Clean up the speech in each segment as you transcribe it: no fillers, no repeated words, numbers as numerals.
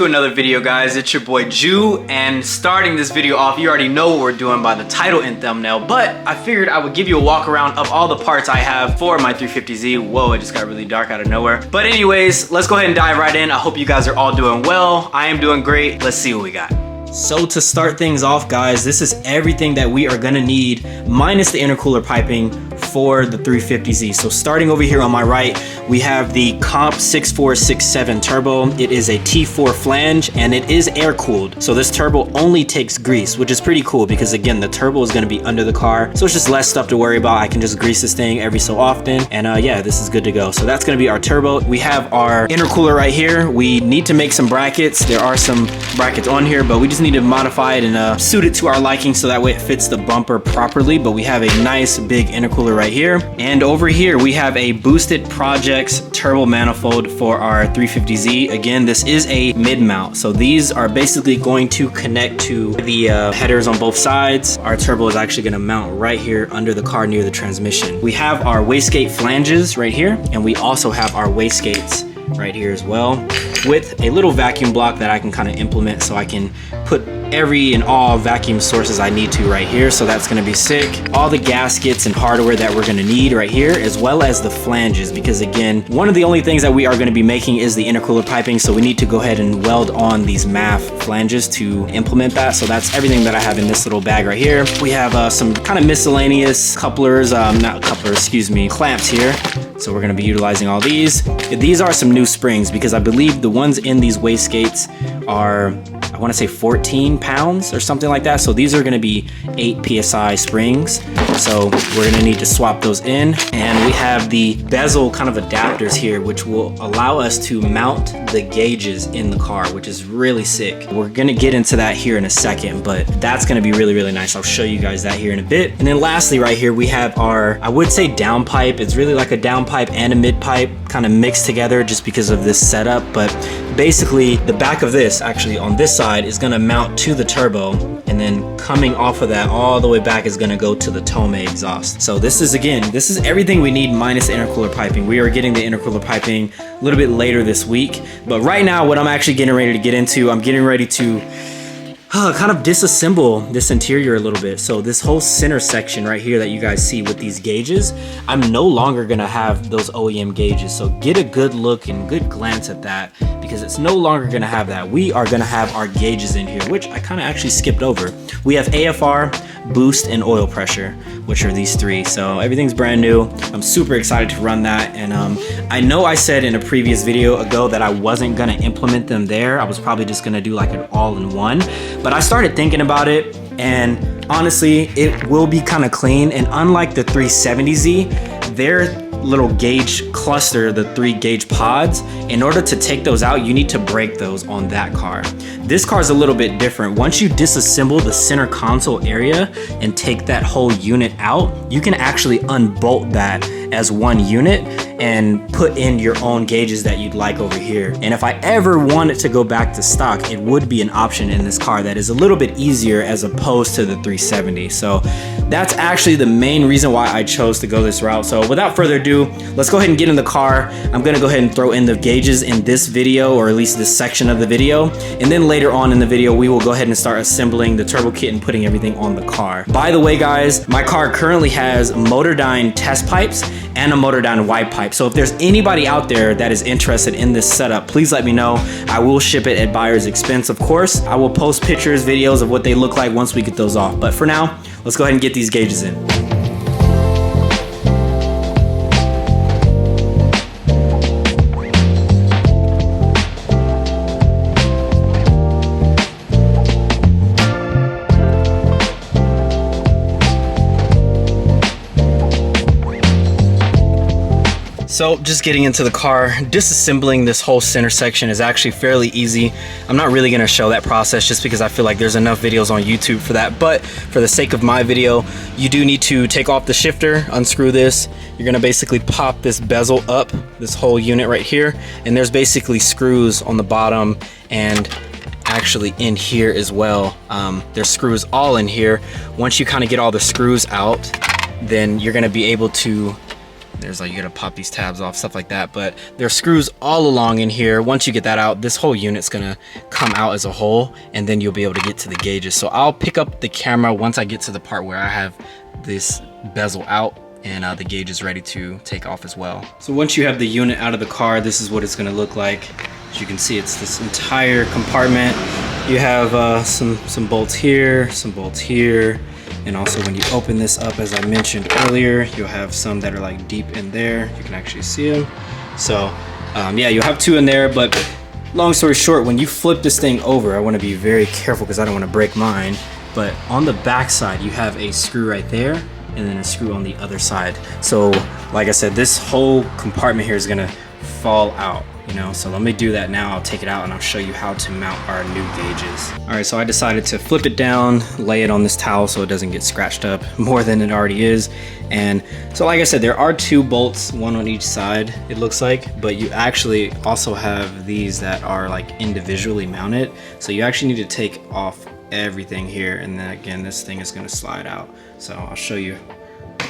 To another video, guys. It's your boy Ju, and starting this video off, you already know what we're doing by the title and thumbnail, but I figured I would give you a walk around of all the parts I have for my 350Z. Whoa, it just got really dark out of nowhere. But anyways, let's go ahead and dive right in. I hope you guys are all doing well. I am doing great. Let's see what we got. So to start things off, guys, this is everything that we are gonna need minus the intercooler piping for the 350Z. So starting over here on my right, we have the Comp 6467 turbo. It is a T4 flange and it is air cooled. So this turbo only takes grease, which is pretty cool because again, the turbo is gonna be under the car. So it's just less stuff to worry about. I can just grease this thing every so often. And yeah, this is good to go. So that's gonna be our turbo. We have our intercooler right here. We need to make some brackets. There are some brackets on here, but we just need to modify it and suit it to our liking so that way it fits the bumper properly. But we have a nice big intercooler right here. And over here, we have a Boosted Projects turbo manifold for our 350Z. Again, this is a mid mount. So these are basically going to connect to the headers on both sides. Our turbo is actually gonna mount right here under the car near the transmission. We have our wastegate flanges right here, and we also have our wastegates right here as well, with a little vacuum block that I can kind of implement so I can put every and all vacuum sources I need to right here. So that's gonna be sick. All the gaskets and hardware that we're gonna need right here, as well as the flanges, because again, one of the only things that we are gonna be making is the intercooler piping. So we need to go ahead and weld on these MAF flanges to implement that. So that's everything that I have in this little bag right here. We have some kind of miscellaneous couplers, clamps here. So we're gonna be utilizing all these. These are some new springs because I believe the ones in these wastegates are, I wanna say 14 pounds or something like that. So these are gonna be 8 PSI springs. So we're gonna need to swap those in. And we have the bezel kind of adapters here, which will allow us to mount the gauges in the car, which is really sick. We're gonna get into that here in a second, but that's gonna be really, really nice. I'll show you guys that here in a bit. And then lastly, right here, we have our, I would say down pipe. It's really like a down pipe and a mid pipe kind of mixed together just because of this setup. But basically the back of this actually on this side is gonna mount to the turbo, and then coming off of that all the way back is gonna go to the Tome exhaust. So this is everything we need minus the intercooler piping. We are getting the intercooler piping a little bit later this week, but right now what I'm actually getting ready to get into, I'm getting ready to kind of disassemble this interior a little bit. So this whole center section right here that you guys see with these gauges, I'm no longer gonna have those OEM gauges. So get a good look and good glance at that, because it's no longer gonna have that. We are gonna have our gauges in here, which I kind of actually skipped over. We have AFR, boost, and oil pressure, which are these three. So everything's brand new. I'm super excited to run that. And I know I said in a previous video ago that I wasn't gonna implement them there. I was probably just gonna do like an all-in-one. But I started thinking about it, and honestly, it will be kind of clean. And unlike the 370Z, their little gauge cluster, the 3 gauge pods, in order to take those out, you need to break those on that car. This car is a little bit different. Once you disassemble the center console area and take that whole unit out, you can actually unbolt that as one unit and put in your own gauges that you'd like over here. And if I ever wanted to go back to stock, it would be an option in this car that is a little bit easier as opposed to the 370. So that's actually the main reason why I chose to go this route. So without further ado, let's go ahead and get in the car. I'm gonna go ahead and throw in the gauges in this video, or at least this section of the video. And then later on in the video, we will go ahead and start assembling the turbo kit and putting everything on the car. By the way, guys, my car currently has Motordyne test pipes and a Motordyne wide pipe. So if there's anybody out there that is interested in this setup, please let me know. I will ship it at buyer's expense, of course. I will post pictures, videos of what they look like once we get those off. But for now, let's go ahead and get these gauges in. So just getting into the car, disassembling this whole center section is actually fairly easy. I'm not really gonna show that process just because I feel like there's enough videos on YouTube for that, but for the sake of my video, you do need to take off the shifter, unscrew this. You're gonna basically pop this bezel up, this whole unit right here, and there's basically screws on the bottom and actually in here as well. There's screws all in here. Once you kind of get all the screws out, then you're gonna be able to There's like, you gotta pop these tabs off, stuff like that. But there's screws all along in here. Once you get that out, this whole unit's gonna come out as a whole, and then you'll be able to get to the gauges. So I'll pick up the camera once I get to the part where I have this bezel out and the gauge is ready to take off as well. So once you have the unit out of the car, this is what it's gonna look like. As you can see, it's this entire compartment. You have some bolts here, some bolts here, and also when you open this up, as I mentioned earlier, you'll have some that are like deep in there. You can actually see them. So yeah, you'll have 2 in there, but long story short, when you flip this thing over, I wanna be very careful because I don't wanna break mine, but on the back side, you have a screw right there, and then a screw on the other side. So like I said, this whole compartment here is gonna fall out, you know? So let me do that now. I'll take it out and I'll show you how to mount our new gauges. All right, so I decided to flip it down, lay it on this towel so it doesn't get scratched up more than it already is. And so like I said, there are 2 bolts, one on each side, it looks like, but you actually also have these that are like individually mounted. So you actually need to take off everything here, and then again, this thing is gonna slide out. So I'll show you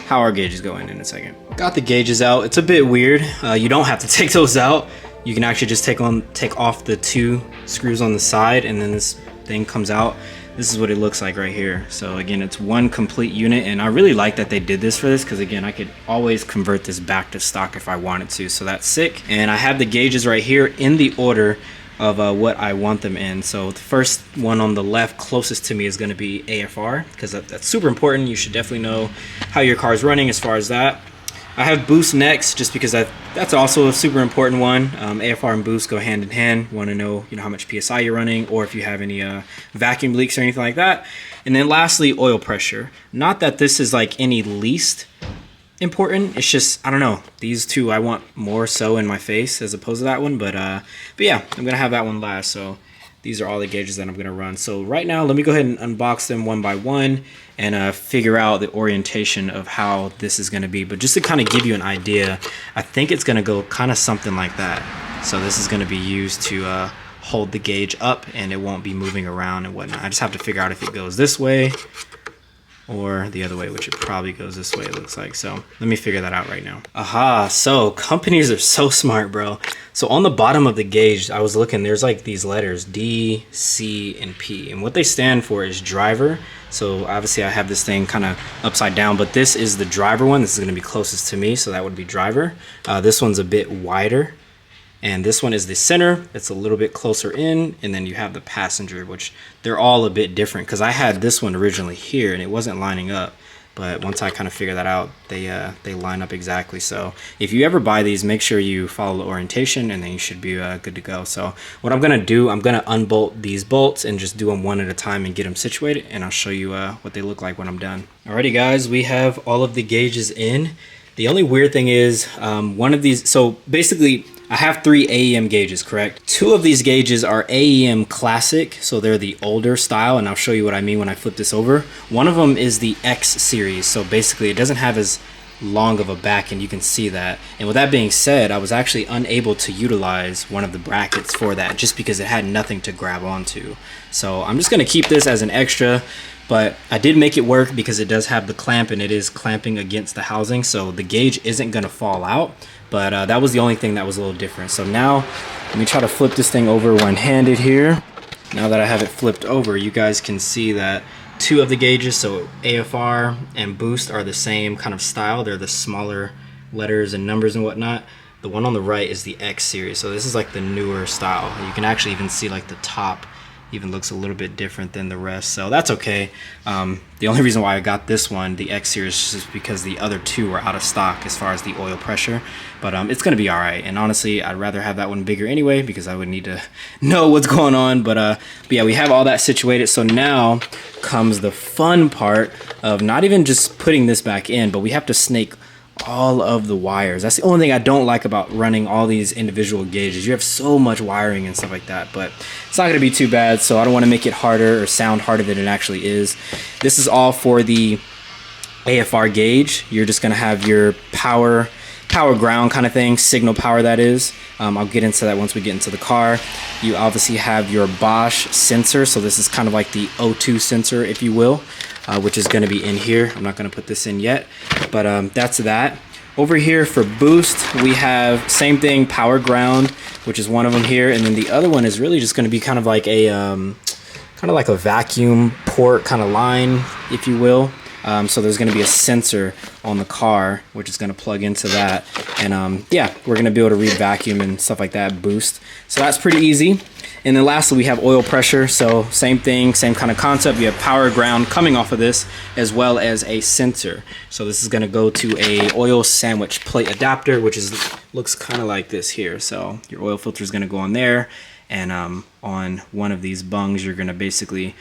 how our gauges go in a second. Got the gauges out. It's a bit weird. You don't have to take those out. You can actually just take off the 2 screws on the side, and then this thing comes out. This is what it looks like right here. So again, it's one complete unit, and I really like that they did this for this, because again, I could always convert this back to stock if I wanted to. So that's sick. And I have the gauges right here in the order of what I want them in. So the first one on the left closest to me is gonna be AFR, because that's super important. You should definitely know how your car is running as far as that. I have boost next, just because that's also a super important one. AFR and boost go hand in hand. You wanna know, how much PSI you're running, or if you have any vacuum leaks or anything like that. And then lastly, oil pressure. Not that this is like any least important, it's just, I don't know, these 2 I want more so in my face as opposed to that one, but yeah, I'm gonna have that one last. So these are all the gauges that I'm gonna run. So right now, let me go ahead and unbox them one by one and figure out the orientation of how this is gonna be. But just to kind of give you an idea, I think it's gonna go kind of something like that. So this is gonna be used to hold the gauge up, and it won't be moving around and whatnot. I just have to figure out if it goes this way or the other way, which it probably goes this way, it looks like. So let me figure that out right now. Aha, so companies are so smart, bro. So on the bottom of the gauge, I was looking, there's like these letters, D, C, and P. And what they stand for is driver. So obviously I have this thing kind of upside down, but this is the driver one. This is gonna be closest to me, so that would be driver. This one's a bit wider. And this one is the center. It's a little bit closer in, and then you have the passenger, which they're all a bit different, because I had this one originally here and it wasn't lining up. But once I kind of figure that out, they line up exactly. So if you ever buy these, make sure you follow the orientation, and then you should be good to go. So what I'm gonna do, I'm gonna unbolt these bolts and just do them one at a time and get them situated, and I'll show you what they look like when I'm done. Alrighty guys, we have all of the gauges in. The only weird thing is one of these, so basically I have 3 AEM gauges, correct? 2 of these gauges are AEM Classic, so they're the older style, and I'll show you what I mean when I flip this over. One of them is the X series, so basically it doesn't have as long of a back, and you can see that. And with that being said, I was actually unable to utilize one of the brackets for that, just because it had nothing to grab onto. So I'm just gonna keep this as an extra, but I did make it work because it does have the clamp, and it is clamping against the housing, so the gauge isn't gonna fall out. But that was the only thing that was a little different. So now let me try to flip this thing over one-handed here. Now that I have it flipped over, you guys can see that 2 of the gauges, so AFR and boost, are the same kind of style. They're the smaller letters and numbers and whatnot. The one on the right is the X series, so this is like the newer style. You can actually even see like the top even looks a little bit different than the rest, so that's okay. The only reason why I got this one, the X series, is just because the other 2 were out of stock as far as the oil pressure, but it's gonna be all right. And honestly, I'd rather have that one bigger anyway, because I would need to know what's going on. But yeah, we have all that situated. So now comes the fun part of not even just putting this back in, but we have to snake all of the wires. That's the only thing I don't like about running all these individual gauges. You have so much wiring and stuff like that, but it's not gonna be too bad, so I don't wanna make it harder or sound harder than it actually is. This is all for the AFR gauge. You're just gonna have your power ground kind of thing, signal power that is. I'll get into that once we get into the car. You obviously have your Bosch sensor, so this is kind of like the O2 sensor, if you will, which is going to be in here. I'm not going to put this in yet, but that's that. Over here for boost, we have same thing, power ground, which is one of them here, and then the other one is really just going to be kind of like a vacuum port kind of line, if you will. So there's going to be a sensor on the car, which is going to plug into that, and yeah, we're going to be able to read vacuum and stuff like that, boost. So that's pretty easy. And then lastly, we have oil pressure. So same thing, same kind of concept. You have power ground coming off of this, as well as a sensor. So this is going to go to a oil sandwich plate adapter, which looks kind of like this here. So your oil filter is going to go on there, and on one of these bungs, you're going to basically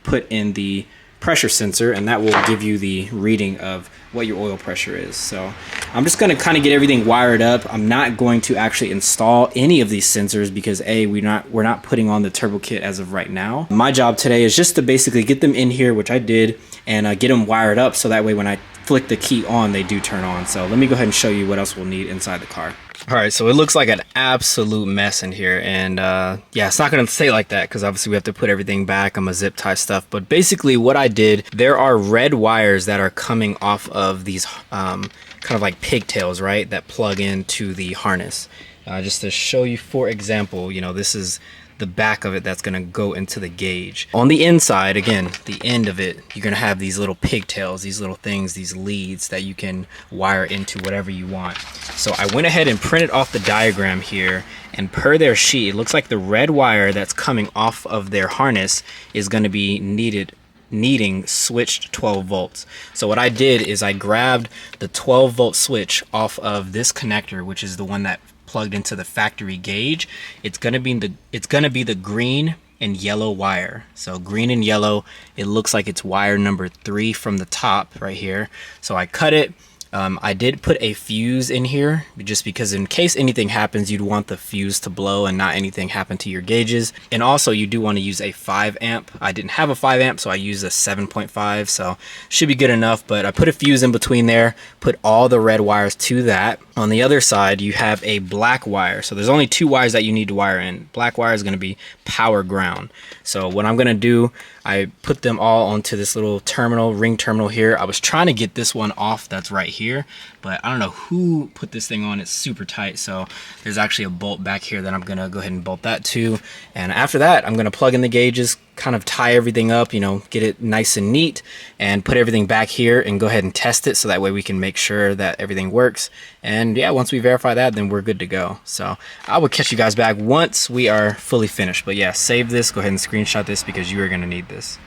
put in the pressure sensor, and that will give you the reading of what your oil pressure is. So I'm just going to kind of get everything wired up. I'm not going to actually install any of these sensors because we're not putting on the turbo kit as of right now. My job today is just to basically get them in here, which I did, and get them wired up so that way when I flick the key on, they do turn on. So let me go ahead and show you what else we'll need inside the car. All right, so it looks like an absolute mess in here, and yeah, it's not gonna stay like that because obviously we have to put everything back. I'm gonna zip tie stuff, but basically what I did, there are red wires that are coming off of these kind of like pigtails, right, that plug into the harness. Just to show you, for example, you know, this is the back of it that's gonna go into the gauge. On the inside, again, the end of it, you're gonna have these little pigtails, these little things, these leads that you can wire into whatever you want. So I went ahead and printed off the diagram here, and per their sheet, it looks like the red wire that's coming off of their harness is gonna be needing switched 12 volts. So what I did is I grabbed the 12 volt switch off of this connector, which is the one that plugged into the factory gauge. It's gonna be the green and yellow wire. So green and yellow, it looks like it's wire number 3 from the top right here. So I cut it. I did put a fuse in here just because in case anything happens, you'd want the fuse to blow and not anything happen to your gauges. And also you do want to use a 5 amp. I didn't have a 5 amp, so I used a 7.5, so should be good enough. But I put a fuse in between there, put all the red wires to that. On the other side, you have a black wire. So there's only 2 wires that you need to wire in. Black wire is going to be power ground. So what I'm going to do, I put them all onto this little terminal, ring terminal here. I was trying to get this one off that's right here, but I don't know who put this thing on. It's super tight. So there's actually a bolt back here that I'm going to go ahead and bolt that to. And after that, I'm going to plug in the gauges, kind of tie everything up, you know, get it nice and neat, and put everything back here and go ahead and test it so that way we can make sure that everything works. And yeah, once we verify that, then we're good to go. So I will catch you guys back once we are fully finished. But yeah, save this, go ahead and screenshot this because you are going to need this.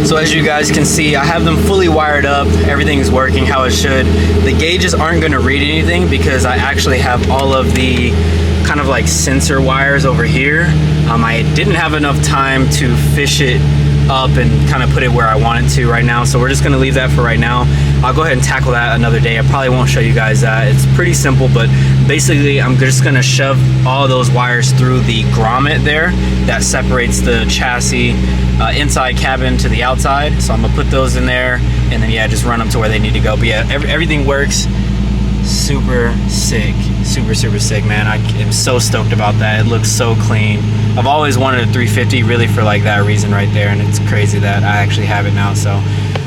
So as you guys can see, I have them fully wired up. Everything's working how it should. The gauges aren't going to read anything because I actually have all of the kind of like sensor wires over here. I didn't have enough time to fish it up and kind of put it where I want it to right now, so we're just going to leave that for right now. I'll go ahead and tackle that another day. I probably won't show you guys that. It's pretty simple, but basically I'm just going to shove all those wires through the grommet there that separates the chassis inside cabin to the outside. So I'm gonna put those in there, and then yeah, just run them to where they need to go. But yeah, everything works. Super sick, super sick, man. I am so stoked about that. It looks so clean. I've always wanted a 350 really for like that reason right there, and it's crazy that I actually have it now. So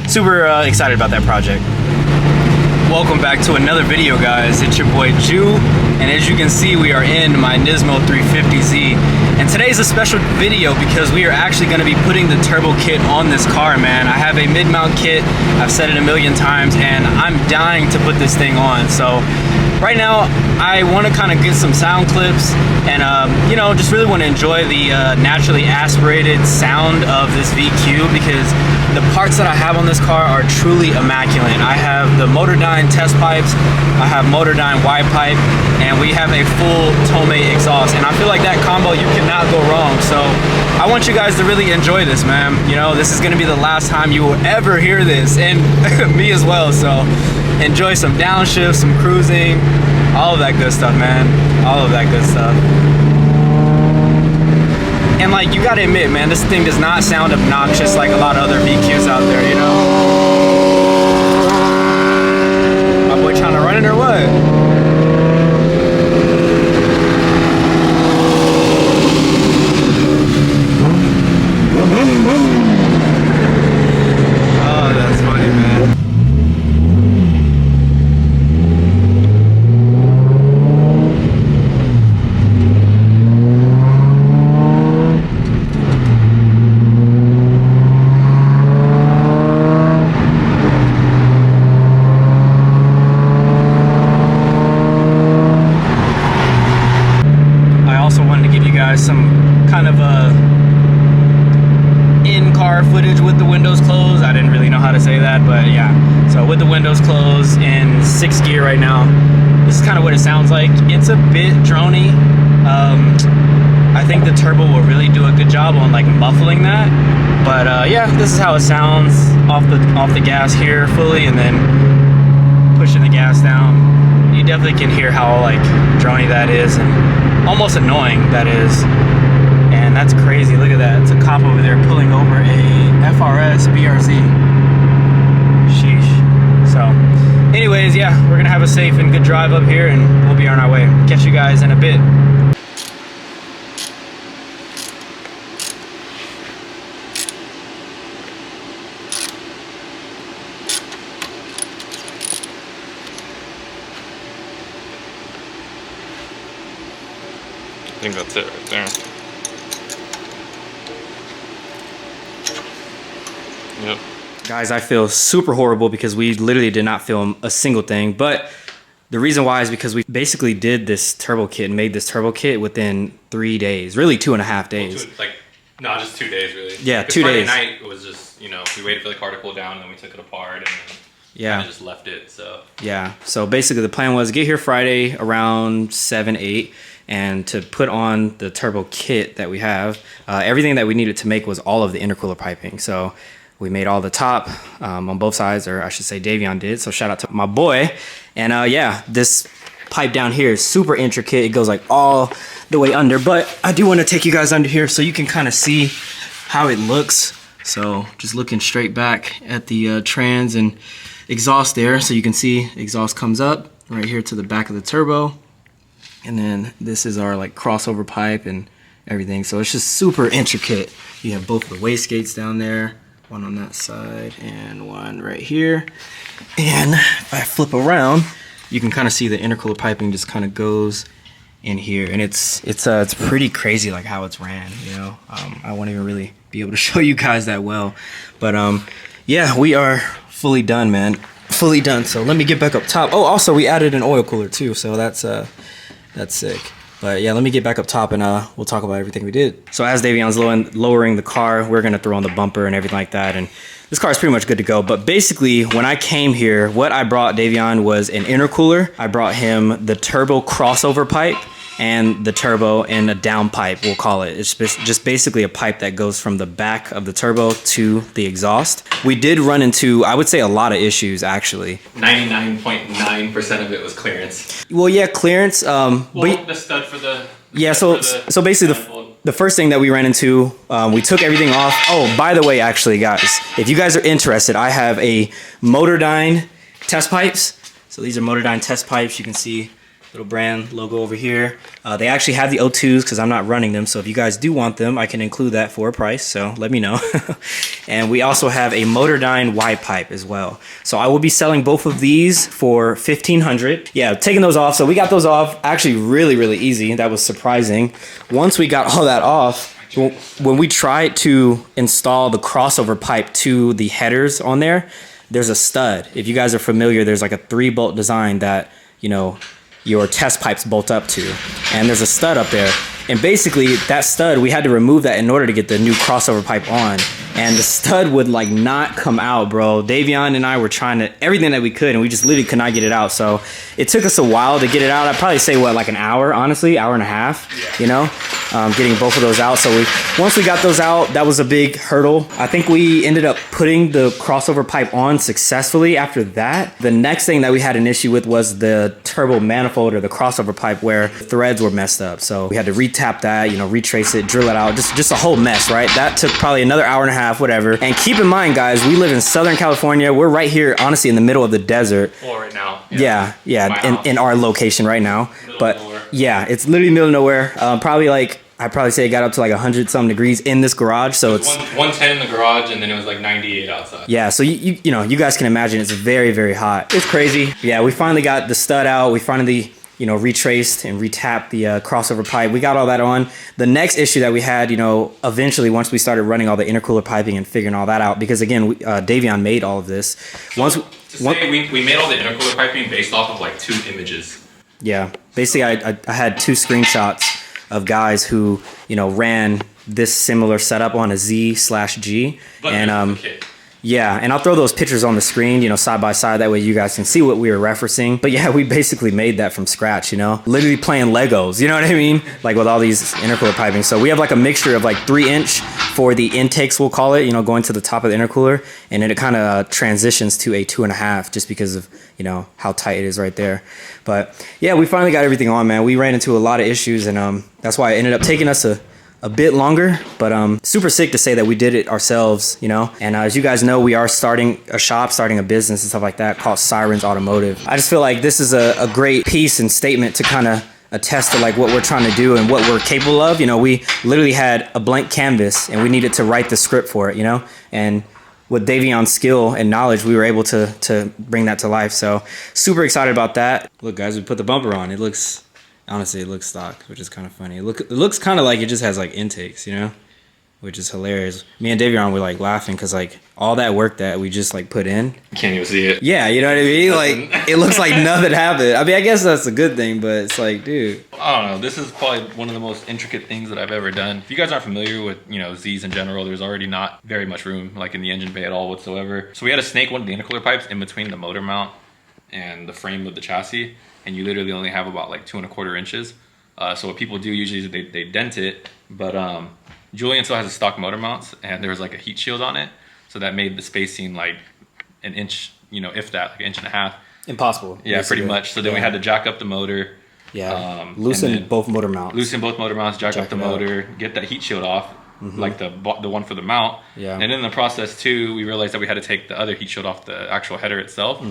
super excited about that project. Welcome back to another video, guys. It's your boy Ju, and as you can see, we are in my Nismo 350z. And today's a special video because we are actually going to be putting the turbo kit on this car, man. I have a mid-mount kit. I've said it a million times, and I'm dying to put this thing on. So right now, I want to kind of get some sound clips and, you know, just really want to enjoy the naturally aspirated sound of this VQ because the parts that I have on this car are truly immaculate. I have the Motordyne test pipes, I have Motordyne Y pipe, and we have a full Tomei exhaust. And I feel like that combo, you cannot go wrong. So I want you guys to really enjoy this, man. You know, this is gonna be the last time you will ever hear this, and me as well. So enjoy some downshift, some cruising, all of that good stuff, man. All of that good stuff. And like, you gotta admit, man, this thing does not sound obnoxious like a lot of other VQs out there, you know? My boy trying to run it or what? But yeah, so with the windows closed in 6th gear right now, this is kind of what it sounds like. It's a bit drony. I think the turbo will really do a good job on like muffling that. But yeah, this is how it sounds off the gas here fully, and then pushing the gas down. You definitely can hear how like drony that is and almost annoying that is. And that's crazy. Look at that. It's a cop over there pulling over a FRS BRZ. Sheesh. So anyways, yeah, we're gonna have a safe and good drive up here, and we'll be on our way. Catch you guys in a bit. I think that's it right there. Yep. Guys, I feel super horrible because we literally did not film a single thing, but the reason why is because we basically did this turbo kit and made this turbo kit within 3 days, really 2.5 days. No, just 2 days really. Yeah, 2 days. Friday night it was just, you know, we waited for the car to cool down and then we took it apart and yeah, kind of just left it. So yeah, so basically the plan was get here Friday around 7, 8, and to put on the turbo kit that we have. Everything that we needed to make was all of the intercooler piping. So we made all the top on both sides, or I should say Davion did. So shout out to my boy. And yeah, this pipe down here is super intricate. It goes like all the way under, but I do want to take you guys under here so you can kind of see how it looks. So just looking straight back at the trans and exhaust there, so you can see exhaust comes up right here to the back of the turbo. And then this is our like crossover pipe and everything. So it's just super intricate. You have both the wastegates down there, one on that side and one right here. And if I flip around, you can kind of see the intercooler piping just kind of goes in here. And it's pretty crazy like how it's ran, you know. I won't even really be able to show you guys that well. But yeah, we are fully done, man. Fully done. So let me get back up top. Oh, also we added an oil cooler too, so that's sick. But yeah, let me get back up top and we'll talk about everything we did. So as Davion's lowering the car, we're gonna throw on the bumper and everything like that. And this car is pretty much good to go. But basically, when I came here, what I brought Davion was an intercooler. I brought him the turbo crossover pipe and the turbo in a down pipe, we'll call it. It's just basically a pipe that goes from the back of the turbo to the exhaust. We did run into, I would say, a lot of issues actually. 99.9% of it was clearance. Well, yeah, clearance. But the stud for the... Yeah, so basically the first thing that we ran into, we took everything off. Oh, by the way, actually, guys, if you guys are interested, I have a Motordyne test pipes. So these are Motordyne test pipes. You can see little brand logo over here. They actually have the O2s because I'm not running them. So if you guys do want them, I can include that for a price. So let me know. And we also have a Motordyne Y pipe as well. So I will be selling both of these for $1,500. Yeah, taking those off. So we got those off actually really, really easy. That was surprising. Once we got all that off, when we tried to install the crossover pipe to the headers on there, there's a stud. If you guys are familiar, there's like a 3-bolt design that, you know, your test pipes bolt up to, and there's a stud up there. And basically that stud, we had to remove that in order to get the new crossover pipe on, and the stud would like not come out, bro. Davion and I were trying to everything that we could, and we just literally could not get it out. So it took us a while to get it out. I'd probably say what, like an hour, honestly, hour and a half, you know, getting both of those out. So once we got those out, that was a big hurdle. I think we ended up putting the crossover pipe on successfully. After that, the next thing that we had an issue with was the turbo manifold, or the crossover pipe, where the threads were messed up. So we had to retap that, you know, retrace it, drill it out, just a whole mess, right? That took probably another hour and a half, whatever. And keep in mind, guys, we live in Southern California. We're right here, honestly, in the middle of the desert. Well, right now. Yeah, in our location right now. But yeah, it's literally middle of nowhere. Probably like, I'd probably say it got up to like 100-something degrees in this garage. So it's 110 in the garage, and then it was like 98 outside. Yeah, so you know, you guys can imagine it's very, very hot. It's crazy. Yeah, we finally got the stud out. We finally, you know, retraced and retapped the crossover pipe. We got all that on. The next issue that we had, you know, eventually once we started running all the intercooler piping and figuring all that out, because again, Davion made all of this. So we made all the intercooler piping based off of like 2 images. Yeah, basically I had 2 screenshots of guys who, you know, ran this similar setup on a Z/G, but and Yeah, and I'll throw those pictures on the screen, you know, side by side. That way you guys can see what we were referencing. But yeah, we basically made that from scratch, you know, literally playing Legos, you know what I mean? Like with all these intercooler piping. So we have like a mixture of like 3-inch for the intakes, we'll call it, you know, going to the top of the intercooler. And then it kind of transitions to a 2.5 just because of, you know, how tight it is right there. But yeah, we finally got everything on, man. We ran into a lot of issues, and that's why it ended up taking us a bit longer, but super sick to say that we did it ourselves, you know. And as you guys know, we are starting a shop, starting a business and stuff like that called Sirens Automotive. I just feel like this is a great piece and statement to kind of attest to like what we're trying to do and what we're capable of. You know, we literally had a blank canvas and we needed to write the script for it, you know. And with Davion's skill and knowledge, we were able to bring that to life. So super excited about that. Look, guys, we put the bumper on. It looks, honestly, it looks stock, which is kind of funny. It looks kind of like it just has like intakes, you know, which is hilarious. Me and Davion were like laughing because like all that work that we just like put in. You can't even see it. Yeah, you know what I mean? Like it looks like nothing happened. I mean, I guess that's a good thing, but it's like, dude. I don't know. This is probably one of the most intricate things that I've ever done. If you guys aren't familiar with, you know, Z's in general, there's already not very much room like in the engine bay at all whatsoever. So we had to snake one of the intercooler pipes in between the motor mount and the frame of the chassis. And you literally only have about like 2.25 inches. So what people do usually is they dent it, but Julian still has a stock motor mounts, and there was like a heat shield on it, so that made the spacing like an inch, you know, if that, like 1.5 inches. Impossible. Yeah, basically. Pretty much. So then we had to jack up the motor. Yeah. Loosen both motor mounts. Loosen both motor mounts, jack up the motor, get that heat shield off. Like the one for the mount. Yeah. And in the process too, we realized that we had to take the other heat shield off the actual header itself.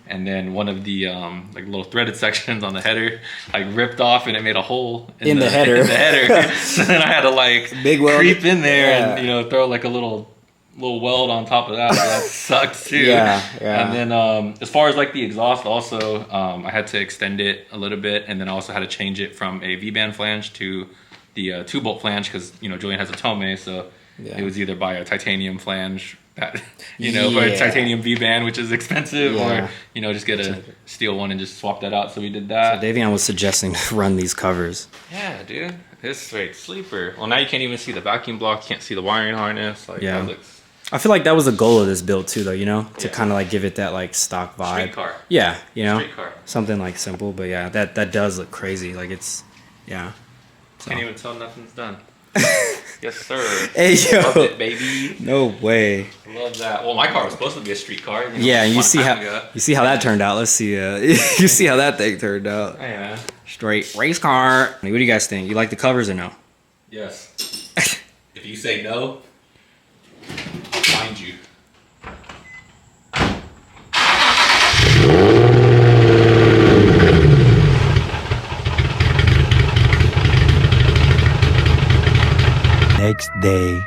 And then one of the like little threaded sections on the header like ripped off, and it made a hole in the header. In the header. So then I had to like creep in there and, you know, throw like a little weld on top of that. So that sucks too. Yeah. And then as far as like the exhaust also, I had to extend it a little bit, and then I also had to change it from a V-band flange to the 2-bolt flange, because, you know, Julian has a Tome, so it was either buy a titanium flange that, you know, or a titanium V-band, which is expensive, or, you know, just get a steel one and just swap that out. So we did that. So Davion was suggesting to run these covers. Yeah, dude, it's straight sleeper. Well, now you can't even see the vacuum block, can't see the wiring harness. Like, that looks... I feel like that was the goal of this build too, though, you know, to kind of like give it that like stock vibe. Street car. Yeah, you know, Street car. Something like simple, but yeah, that does look crazy. Like it's, yeah. So. Can't even tell nothing's done. Yes, sir. Hey, yo. Love it, baby. No way. Love that. Well, my car was supposed to be a street car. You know, yeah, and you see how that turned out. Let's see. You see how that thing turned out. Oh, yeah. Straight race car. What do you guys think? You like the covers or no? Yes. If you say no, I'll find you. Next day.